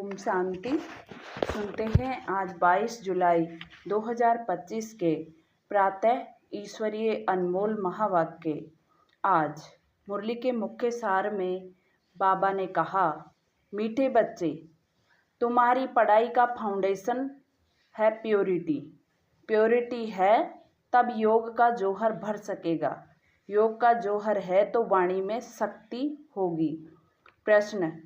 ओम शांति। सुनते हैं आज 22 जुलाई 2025 के प्रातः ईश्वरीय अनमोल महावाक्य। आज मुरली के मुख्य सार में बाबा ने कहा, मीठे बच्चे, तुम्हारी पढ़ाई का फाउंडेशन है प्योरिटी। प्योरिटी है तब योग का जौहर भर सकेगा। योग का जौहर है तो वाणी में शक्ति होगी। प्रश्न,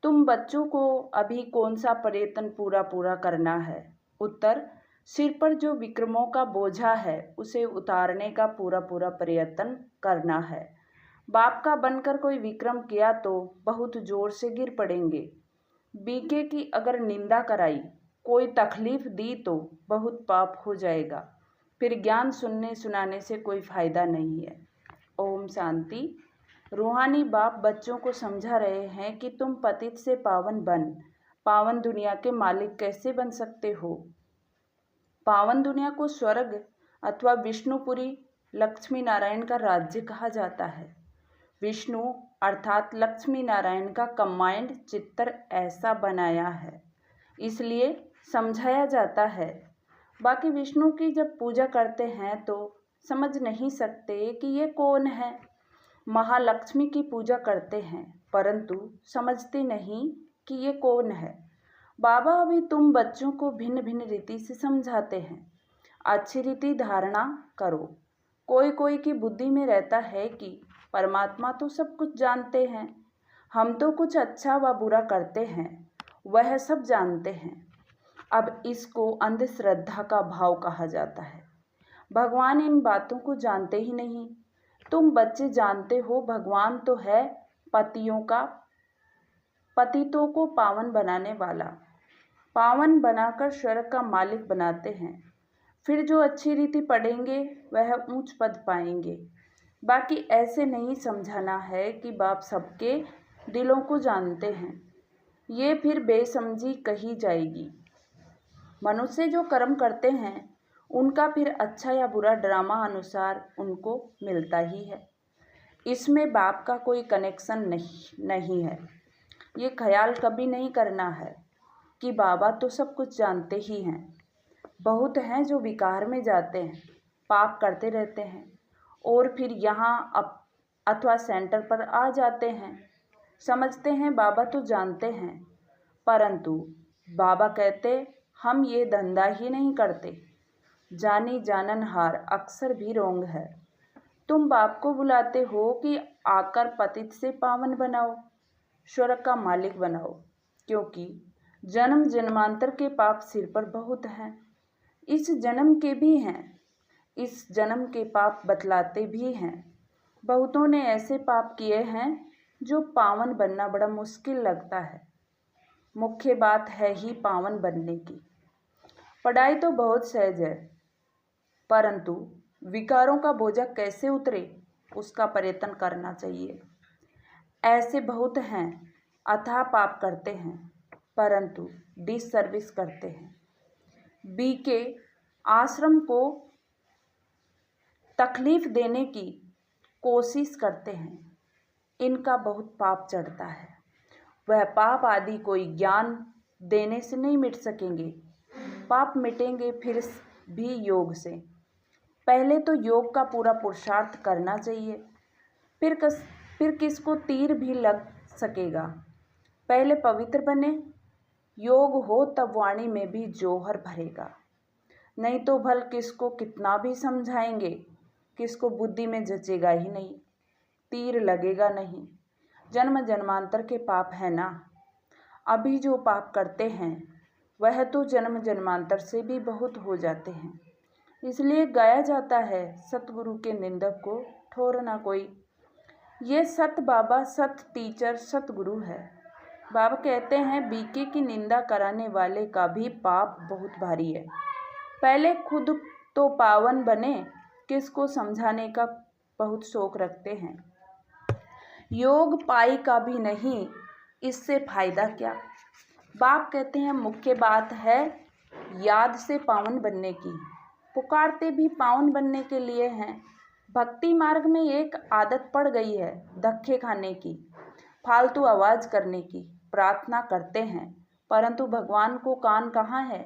तुम बच्चों को अभी कौन सा प्रयत्न पूरा करना है? उत्तर, सिर पर जो विक्रमों का बोझा है उसे उतारने का पूरा प्रयत्न करना है। बाप का बनकर कोई विक्रम किया तो बहुत जोर से गिर पड़ेंगे। बीके की अगर निंदा कराई, कोई तकलीफ दी तो बहुत पाप हो जाएगा। फिर ज्ञान सुनने सुनाने से कोई फायदा नहीं है। ओम शांति। रूहानी बाप बच्चों को समझा रहे हैं कि तुम पतित से पावन दुनिया के मालिक कैसे बन सकते हो। पावन दुनिया को स्वर्ग अथवा विष्णुपुरी लक्ष्मी नारायण का राज्य कहा जाता है। विष्णु अर्थात लक्ष्मी नारायण का कंबाइंड चित्र ऐसा बनाया है, इसलिए समझाया जाता है। बाकी विष्णु की जब पूजा करते हैं तो समझ नहीं सकते कि ये कौन है। महालक्ष्मी की पूजा करते हैं परंतु समझते नहीं कि ये कौन है। बाबा अभी तुम बच्चों को भिन्न भिन्न रीति से समझाते हैं। अच्छी रीति धारणा करो। कोई की बुद्धि में रहता है कि परमात्मा तो सब कुछ जानते हैं, हम तो कुछ अच्छा व बुरा करते हैं, वह सब जानते हैं। अब इसको अंधश्रद्धा का भाव कहा जाता है। भगवान इन बातों को जानते ही नहीं। तुम बच्चे जानते हो भगवान तो है पतितों को पावन बनाने वाला। पावन बनाकर स्वर्ग का मालिक बनाते हैं। फिर जो अच्छी रीति पढ़ेंगे वह ऊंच पद पाएंगे। बाकी ऐसे नहीं समझाना है कि बाप सबके दिलों को जानते हैं, ये फिर बेसमझी कही जाएगी। मनुष्य जो कर्म करते हैं उनका फिर अच्छा या बुरा ड्रामा अनुसार उनको मिलता ही है। इसमें बाप का कोई कनेक्शन नहीं है। ये ख्याल कभी नहीं करना है कि बाबा तो सब कुछ जानते ही हैं। बहुत हैं जो विकार में जाते हैं, पाप करते रहते हैं और फिर यहाँ अथवा सेंटर पर आ जाते हैं। समझते हैं बाबा तो जानते हैं, परंतु बाबा कहते हम ये धंधा ही नहीं करते। जानी जाननहार अक्सर भी रोंग है। तुम बाप को बुलाते हो कि आकर पतित से पावन बनाओ, स्वर्ग का मालिक बनाओ, क्योंकि जन्म जन्मांतर के पाप सिर पर बहुत हैं। इस जन्म के भी हैं, इस जन्म के पाप बतलाते भी हैं। बहुतों ने ऐसे पाप किए हैं जो पावन बनना बड़ा मुश्किल लगता है। मुख्य बात है ही पावन बनने की। पढ़ाई तो बहुत सहज है, परंतु विकारों का बोझा कैसे उतरे उसका प्रयत्न करना चाहिए। ऐसे बहुत हैं अथाह पाप करते हैं परंतु डिससर्विस करते हैं। बीके आश्रम को तकलीफ देने की कोशिश करते हैं। इनका बहुत पाप चढ़ता है। वह पाप आदि कोई ज्ञान देने से नहीं मिट सकेंगे। पाप मिटेंगे फिर भी योग से। पहले तो योग का पूरा पुरुषार्थ करना चाहिए, फिर किसको तीर भी लग सकेगा। पहले पवित्र बने, योग हो तब वाणी में भी जौहर भरेगा। नहीं तो भल किसको कितना भी समझाएंगे, किसको बुद्धि में जचेगा ही नहीं, तीर लगेगा नहीं। जन्म जन्मांतर के पाप है ना। अभी जो पाप करते हैं वह तो जन्म जन्मांतर से भी बहुत हो जाते हैं। इसलिए गाया जाता है, सतगुरु के निंदक को ठोरना कोई। ये सत बाबा, सत टीचर, सतगुरु है। बाबा कहते हैं बीके की निंदा कराने वाले का भी पाप बहुत भारी है। पहले खुद तो पावन बने, किसको समझाने का बहुत शौक रखते हैं। योग पाई का भी नहीं, इससे फायदा क्या। बाप कहते हैं मुख्य बात है याद से पावन बनने की। पुकारते भी पावन बनने के लिए हैं। भक्ति मार्ग में एक आदत पड़ गई है धक्के खाने की, फालतू आवाज़ करने की। प्रार्थना करते हैं परंतु भगवान को कान कहाँ है?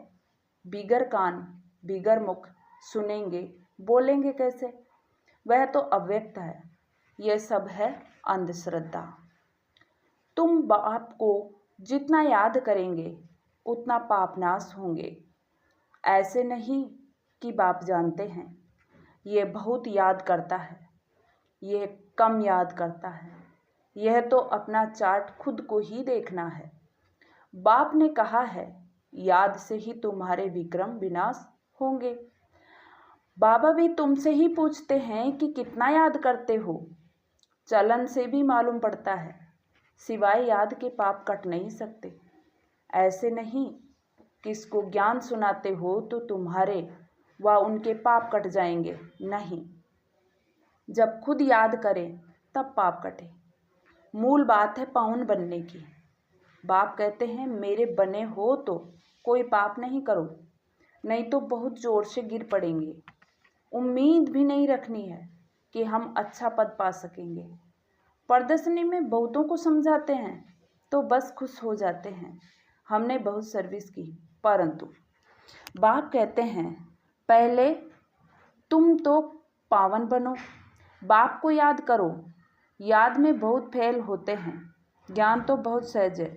बिगर कान बिगर मुख, सुनेंगे बोलेंगे कैसे? वह तो अव्यक्त है। यह सब है अंधश्रद्धा। तुम बाप को जितना याद करेंगे उतना पाप नाश होंगे। ऐसे नहीं कि बाप जानते हैं, यह बहुत याद करता है, यह कम याद करता है, यह तो अपना चार्ट खुद को ही देखना है। बाप ने कहा है याद से ही तुम्हारे विक्रम विनाश होंगे। बाबा भी तुमसे ही पूछते हैं कि कितना याद करते हो। चलन से भी मालूम पड़ता है, सिवाय याद के पाप कट नहीं सकते। ऐसे नहीं किसको ज्ञान सुनाते हो तो तुम्हारे व उनके पाप कट जाएंगे, नहीं, जब खुद याद करें तब पाप कटे। मूल बात है पावन बनने की। बाप कहते हैं मेरे बने हो तो कोई पाप नहीं करो, नहीं तो बहुत जोर से गिर पड़ेंगे। उम्मीद भी नहीं रखनी है कि हम अच्छा पद पा सकेंगे। प्रदर्शनी में बहुतों को समझाते हैं तो बस खुश हो जाते हैं, हमने बहुत सर्विस की। परंतु बाप कहते हैं पहले तुम तो पावन बनो, बाप को याद करो। याद में बहुत फेल होते हैं, ज्ञान तो बहुत सहज है।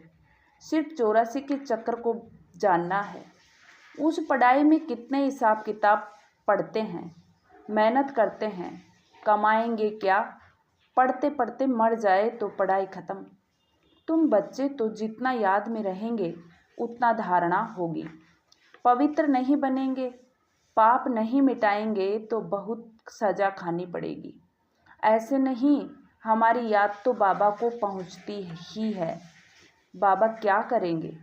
सिर्फ 84 के चक्र को जानना है। उस पढ़ाई में कितने हिसाब किताब पढ़ते हैं, मेहनत करते हैं, कमाएंगे क्या? पढ़ते पढ़ते मर जाए तो पढ़ाई खत्म। तुम बच्चे तो जितना याद में रहेंगे उतना धारणा होगी। पवित्र नहीं बनेंगे, पाप नहीं मिटाएंगे तो बहुत सजा खानी पड़ेगी। ऐसे नहीं, हमारी याद तो बाबा को पहुंचती ही है। बाबा क्या करेंगे?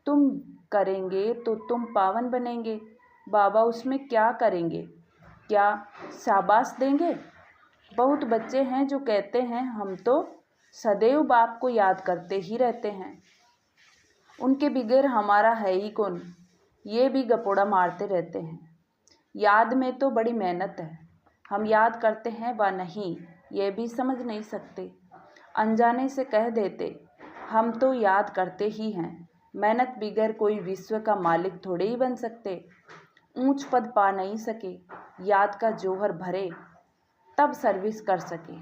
तुम करेंगे तो तुम पावन बनेंगे। बाबा उसमें क्या करेंगे? क्या शाबाश देंगे? बहुत बच्चे हैं जो कहते हैं हम तो सदैव बाप को याद करते ही रहते हैं, उनके बगैर हमारा है ही कौन। ये भी गपोड़ा मारते रहते हैं। याद में तो बड़ी मेहनत है, हम याद करते हैं व नहीं ये भी समझ नहीं सकते। अनजाने से कह देते हम तो याद करते ही हैं। मेहनत बगैर कोई विश्व का मालिक थोड़े ही बन सकते, ऊंच पद पा नहीं सके। याद का जौहर भरे तब सर्विस कर सके।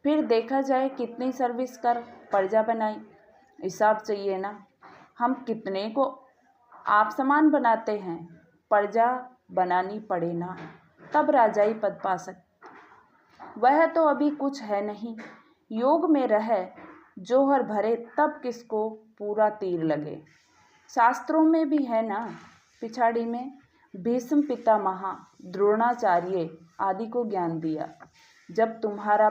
फिर देखा जाए कितनी सर्विस कर प्रजा बनाई, हिसाब चाहिए ना। हम कितने को आप समान बनाते हैं, प्रजा बनानी पड़े ना, तब राजाई पद पा सकते। वह तो अभी कुछ है नहीं। योग में रहे जौहर भरे तब किसको पूरा तीर लगे। शास्त्रों में भी है ना, पिछाड़ी में भीष्म पितामह द्रोणाचार्य आदि को ज्ञान दिया। जब तुम्हारा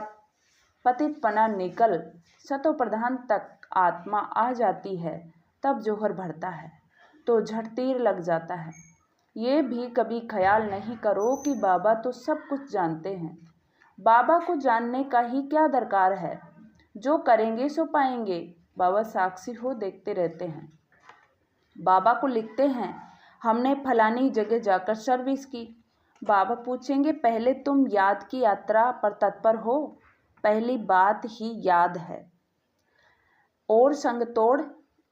पतितपना निकल शतो प्रधान तक आत्मा आ जाती है तब जौहर भरता है तो झट तीर लग जाता है। ये भी कभी ख्याल नहीं करो कि बाबा तो सब कुछ जानते हैं। बाबा को जानने का ही क्या दरकार है, जो करेंगे सो पाएंगे। बाबा साक्षी हो देखते रहते हैं। बाबा को लिखते हैं हमने फलानी जगह जाकर सर्विस की। बाबा पूछेंगे पहले तुम याद की यात्रा पर तत्पर हो? पहली बात ही याद है। और संग तोड़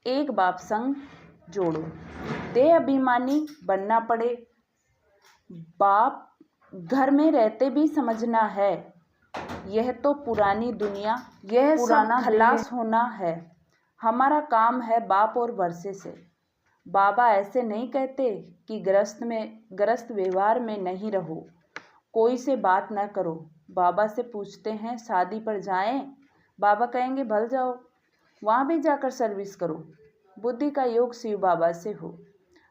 एक बाप संग जोड़ो। देह अभिमानी बनना पड़े। बाप घर में रहते भी समझना है, यह तो पुरानी दुनिया, यह पुराना खलास होना है। हमारा काम है बाप और वर्षे से। बाबा ऐसे नहीं कहते कि गृहस्थ व्यवहार में नहीं रहो, कोई से बात न करो। बाबा से पूछते हैं शादी पर जाएं? बाबा कहेंगे भल जाओ, वहाँ भी जाकर सर्विस करो। बुद्धि का योग शिव बाबा से हो।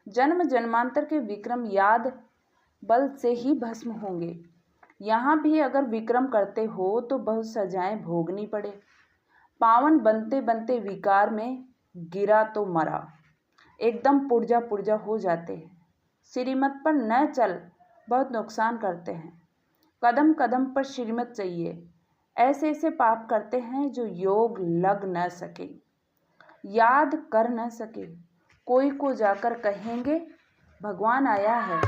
जन्म जन्मांतर के विक्रम याद बल से ही भस्म होंगे। यहाँ भी अगर विक्रम करते हो तो बहुत सजाएं भोगनी पड़े। पावन बनते बनते विकार में गिरा तो मरा, एकदम पुर्जा पुर्जा हो जाते हैं। श्रीमत पर न चल बहुत नुकसान करते हैं। कदम कदम पर श्रीमत चाहिए। ऐसे ऐसे पाप करते हैं जो योग लग न सके, याद कर न सके। कोई को जाकर कहेंगे भगवान आया है,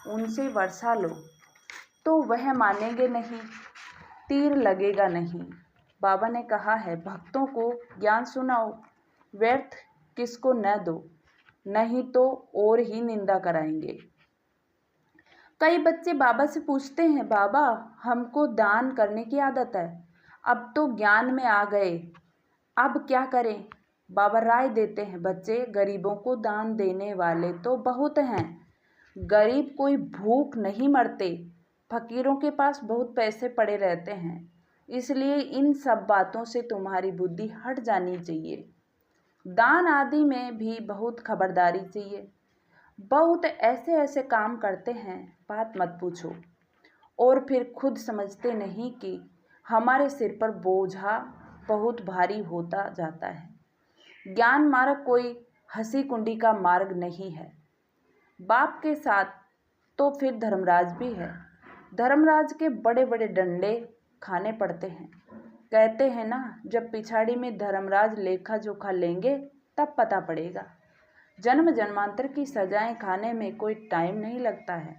उनसे वर्षा लो, तो वह मानेंगे नहीं, तीर लगेगा नहीं। बाबा ने कहा है भक्तों को ज्ञान सुनाओ, व्यर्थ किसको न दो। नहीं तो और ही निंदा कराएंगे। कई बच्चे बाबा से पूछते हैं, बाबा हमको दान करने की आदत है, अब तो ज्ञान में आ गए, अब क्या करें? बाबा राय देते हैं, बच्चे गरीबों को दान देने वाले तो बहुत हैं, गरीब कोई भूख नहीं मरते, फकीरों के पास बहुत पैसे पड़े रहते हैं, इसलिए इन सब बातों से तुम्हारी बुद्धि हट जानी चाहिए। दान आदि में भी बहुत खबरदारी चाहिए। बहुत ऐसे ऐसे काम करते हैं, बात मत पूछो, और फिर खुद समझते नहीं कि हमारे सिर पर बोझा बहुत भारी होता जाता है। ज्ञान मार्ग कोई हंसी कुंडी का मार्ग नहीं है। बाप के साथ तो फिर धर्मराज भी है। धर्मराज के बड़े बड़े डंडे खाने पड़ते हैं। कहते हैं ना, जब पिछाड़ी में धर्मराज लेखा जोखा लेंगे तब पता पड़ेगा। जन्म जन्मांतर की सजाएं खाने में कोई टाइम नहीं लगता है।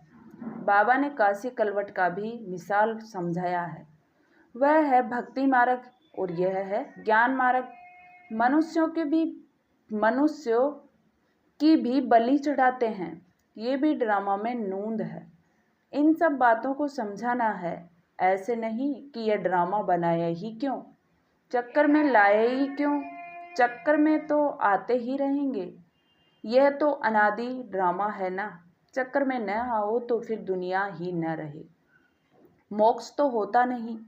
बाबा ने काशी कलवट का भी मिसाल समझाया है। वह है भक्ति मार्ग और यह है ज्ञान मार्ग। मनुष्यों की भी बलि चढ़ाते हैं, ये भी ड्रामा में नूंद है। इन सब बातों को समझाना है, ऐसे नहीं कि यह ड्रामा बनाया ही क्यों, चक्कर में लाए ही क्यों, चक्कर में तो आते ही रहेंगे। यह तो अनादि ड्रामा है ना। चक्कर में न आओ तो फिर दुनिया ही न रहे। मोक्ष तो होता नहीं,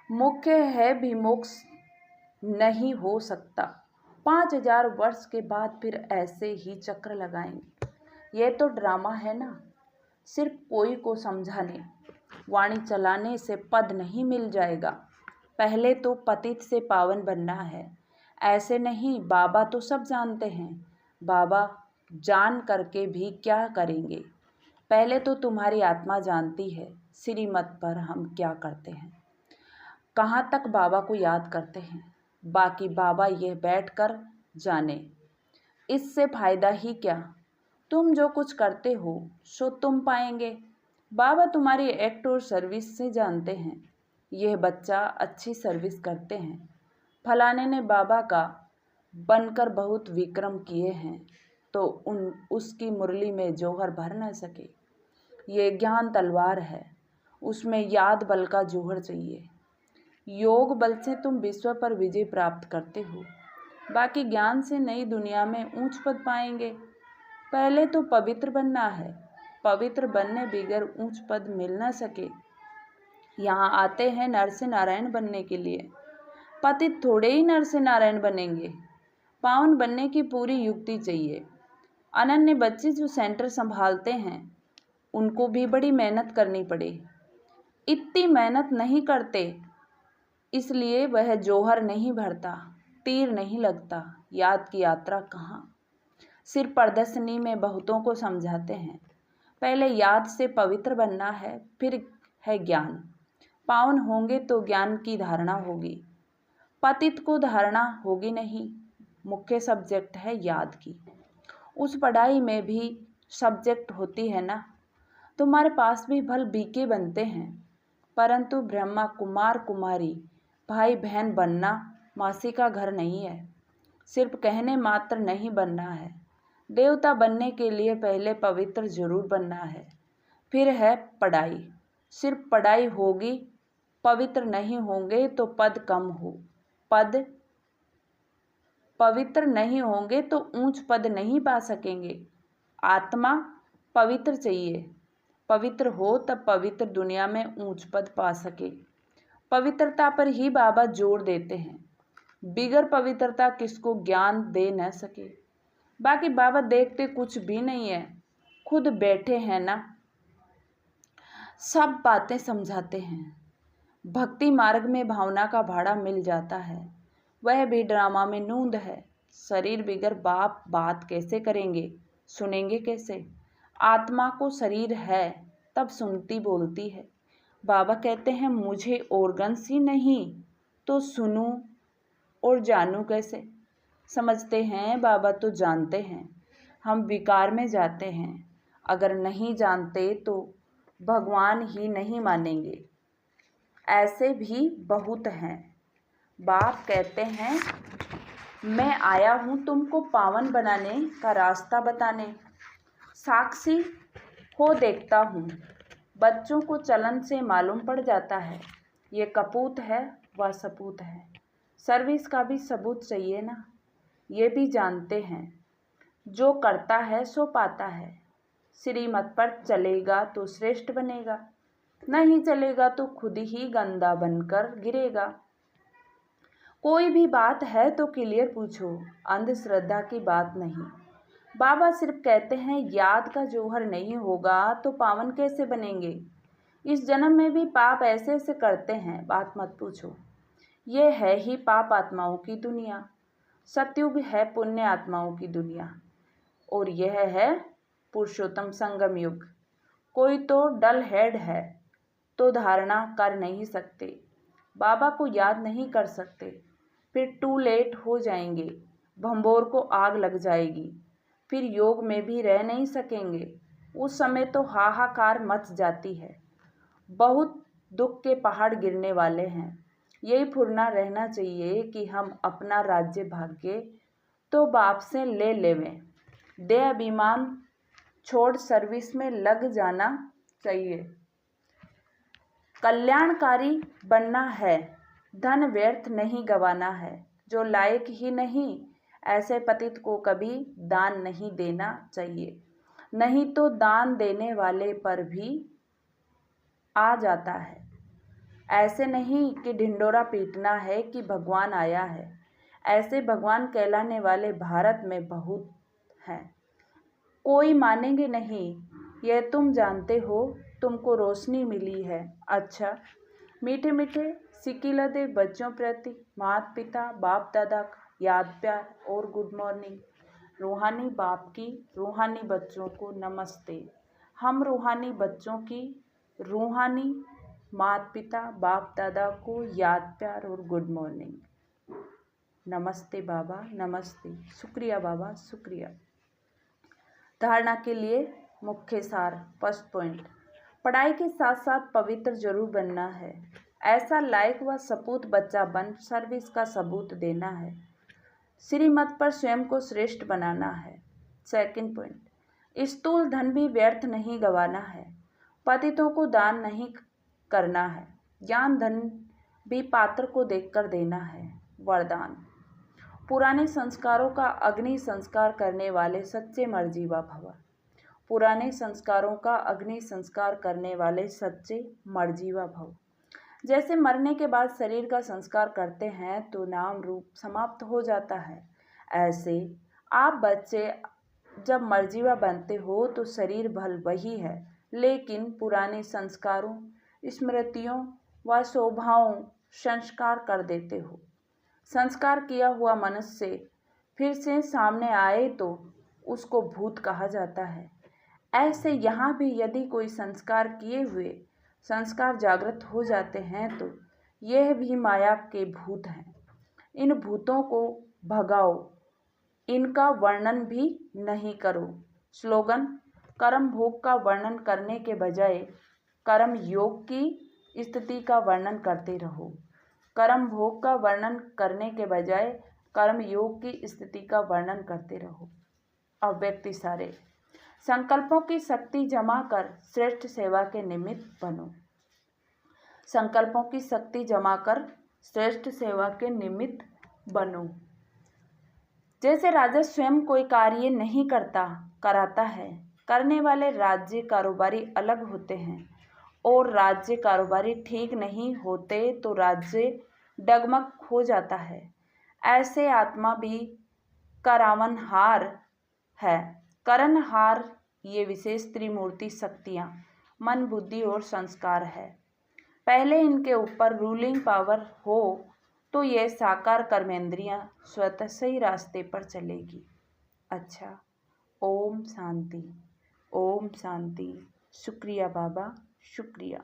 मुख्य है भी मोक्ष नहीं हो सकता। 5000 वर्ष के बाद फिर ऐसे ही चक्र लगाएंगे। यह तो ड्रामा है ना, सिर्फ कोई को समझाने वाणी चलाने से पद नहीं मिल जाएगा। पहले तो पतित से पावन बनना है। ऐसे नहीं, बाबा तो सब जानते हैं। बाबा जान करके भी क्या करेंगे? पहले तो तुम्हारी आत्मा जानती है श्रीमत पर हम क्या करते हैं, कहाँ तक बाबा को याद करते हैं। बाकी बाबा यह बैठकर जाने, इससे फायदा ही क्या? तुम जो कुछ करते हो सो तुम पाएंगे। बाबा तुम्हारी एक्ट और सर्विस से जानते हैं। यह बच्चा अच्छी सर्विस करते हैं। फलाने ने बाबा का बनकर बहुत विक्रम किए हैं तो उसकी मुरली में जौहर भर न सके। ये ज्ञान तलवार है, उसमें याद बल का जौहर चाहिए। योग बल से तुम विश्व पर विजय प्राप्त करते हो, बाकी ज्ञान से नई दुनिया में ऊंच पद पाएंगे। पहले तो पवित्र बनना है, पवित्र बनने बगैर ऊंच पद मिल न सके। यहाँ आते हैं नर से नारायण बनने के लिए, पतित थोड़े ही नर से नारायण बनेंगे। पावन बनने की पूरी युक्ति चाहिए। अनन्य बच्चे जो सेंटर संभालते हैं उनको भी बड़ी मेहनत करनी पड़े। इतनी मेहनत नहीं करते, इसलिए वह जौहर नहीं भरता, तीर नहीं लगता। याद की यात्रा कहाँ? सिर्फ प्रदर्शनी में बहुतों को समझाते हैं। पहले याद से पवित्र बनना है, फिर है ज्ञान। पावन होंगे तो ज्ञान की धारणा होगी, पतित को धारणा होगी नहीं। मुख्य सब्जेक्ट है याद की। उस पढ़ाई में भी सब्जेक्ट होती है ना। तुम्हारे पास भी भल बीके बनते हैं, परंतु ब्रह्मा कुमार कुमारी भाई बहन बनना मासी का घर नहीं है। सिर्फ कहने मात्र नहीं बनना है। देवता बनने के लिए पहले पवित्र जरूर बनना है, फिर है पढ़ाई। सिर्फ पढ़ाई होगी, पवित्र नहीं होंगे तो पद कम हो। पवित्र नहीं होंगे तो ऊंच पद नहीं पा सकेंगे। आत्मा पवित्र चाहिए, पवित्र हो तब पवित्र दुनिया में ऊंच पद पा सके। पवित्रता पर ही बाबा जोर देते हैं। बिगर पवित्रता किसको ज्ञान दे न सके। बाकी बाबा देखते कुछ भी नहीं है, खुद बैठे हैं ना, सब बातें समझाते हैं। भक्ति मार्ग में भावना का भाड़ा मिल जाता है, वह भी ड्रामा में नूंद है। शरीर बिगर बाप बात कैसे करेंगे, सुनेंगे कैसे? आत्मा को शरीर है तब सुनती बोलती है। बाबा कहते हैं मुझे ऑर्गन्स ही नहीं तो सुनूं और जानूं कैसे? समझते हैं बाबा तो जानते हैं, हम विकार में जाते हैं। अगर नहीं जानते तो भगवान ही नहीं मानेंगे। ऐसे भी बहुत हैं। बाप कहते हैं मैं आया हूँ तुमको पावन बनाने का रास्ता बताने। साक्षी हो देखता हूँ, बच्चों को चलन से मालूम पड़ जाता है। ये कपूत है वह सपूत है, सर्विस का भी सबूत चाहिए ना। ये भी जानते हैं, जो करता है सो पाता है। श्रीमत पर चलेगा तो श्रेष्ठ बनेगा, नहीं चलेगा तो खुद ही गंदा बनकर गिरेगा। कोई भी बात है तो क्लियर पूछो, अंधश्रद्धा की बात नहीं। बाबा सिर्फ कहते हैं याद का जौहर नहीं होगा तो पावन कैसे बनेंगे। इस जन्म में भी पाप ऐसे ऐसे करते हैं, बात मत पूछो। ये है ही पाप आत्माओं की दुनिया, सतयुग है पुण्य आत्माओं की दुनिया, और यह है पुरुषोत्तम संगम युग। कोई तो डल हेड है तो धारणा कर नहीं सकते, बाबा को याद नहीं कर सकते, फिर टू लेट हो जाएंगे, भंबोर को आग लग जाएगी, फिर योग में भी रह नहीं सकेंगे। उस समय तो हाहाकार मच जाती है, बहुत दुख के पहाड़ गिरने वाले हैं। यही फुरना रहना चाहिए कि हम अपना राज्य भाग्य तो बाप से ले लेवें, दे अभिमान छोड़ सर्विस में लग जाना चाहिए। कल्याणकारी बनना है, धन व्यर्थ नहीं गंवाना है। जो लायक ही नहीं ऐसे पतित को कभी दान नहीं देना चाहिए, नहीं तो दान देने वाले पर भी आ जाता है। ऐसे नहीं कि ढिंडोरा पीटना है कि भगवान आया है, ऐसे भगवान कहलाने वाले भारत में बहुत हैं। कोई मानेंगे नहीं, यह तुम जानते हो, तुमको रोशनी मिली है। अच्छा, मीठे मीठे सिकिला दे बच्चों प्रति माता पिता बाप दादा का याद प्यार और गुड मॉर्निंग। रूहानी बाप की रूहानी बच्चों को नमस्ते। हम रूहानी बच्चों की रूहानी माता पिता बाप दादा को याद प्यार और गुड मॉर्निंग। नमस्ते बाबा, नमस्ते। शुक्रिया बाबा, शुक्रिया। धारणा के लिए मुख्य सार। फर्स्ट पॉइंट, पढ़ाई के साथ साथ पवित्र जरूर बनना है। ऐसा लायक व सपूत बच्चा बन सर्विस का सबूत देना है। श्रीमत पर स्वयं को श्रेष्ठ बनाना है। सेकंड पॉइंट, स्थूल धन भी व्यर्थ नहीं गंवाना है। पतितों को दान नहीं करना है। ज्ञान धन भी पात्र को देखकर देना है। वरदान, पुराने संस्कारों का अग्नि संस्कार करने वाले सच्चे मर्जीवा भव। पुराने संस्कारों का अग्नि संस्कार करने वाले सच्चे मर्जीवा भव। जैसे मरने के बाद शरीर का संस्कार करते हैं तो नाम रूप समाप्त हो जाता है, ऐसे आप बच्चे जब मर्जीवा बनते हो तो शरीर भल वही है, लेकिन पुराने संस्कारों स्मृतियों व स्वभावों संस्कार कर देते हो। संस्कार किया हुआ मनुष्य फिर से सामने आए तो उसको भूत कहा जाता है। ऐसे यहाँ भी यदि कोई संस्कार किए हुए संस्कार जागृत हो जाते हैं तो यह भी माया के भूत हैं। इन भूतों को भगाओ, इनका वर्णन भी नहीं करो। स्लोगन, कर्म भोग का वर्णन करने के बजाय कर्म योग की स्थिति का वर्णन करते रहो। कर्म भोग का वर्णन करने के बजाय कर्म योग की स्थिति का वर्णन करते रहो। अव्यक्ति सारे, संकल्पों की शक्ति जमा कर श्रेष्ठ सेवा के निमित्त बनो। संकल्पों की शक्ति जमा कर श्रेष्ठ सेवा के निमित्त बनो। जैसे राजा स्वयं कोई कार्य नहीं कराता है, करने वाले राज्य कारोबारी अलग होते हैं, और राज्य कारोबारी ठीक नहीं होते तो राज्य डगमग हो जाता है। ऐसे आत्मा भी करावनहार है। करणहार ये विशेष त्रिमूर्ति शक्तियाँ मन बुद्धि और संस्कार है। पहले इनके ऊपर रूलिंग पावर हो तो ये साकार कर्मेंद्रियाँ स्वतः सही रास्ते पर चलेगी। अच्छा, ओम शांति, ओम शांति। शुक्रिया बाबा, शुक्रिया।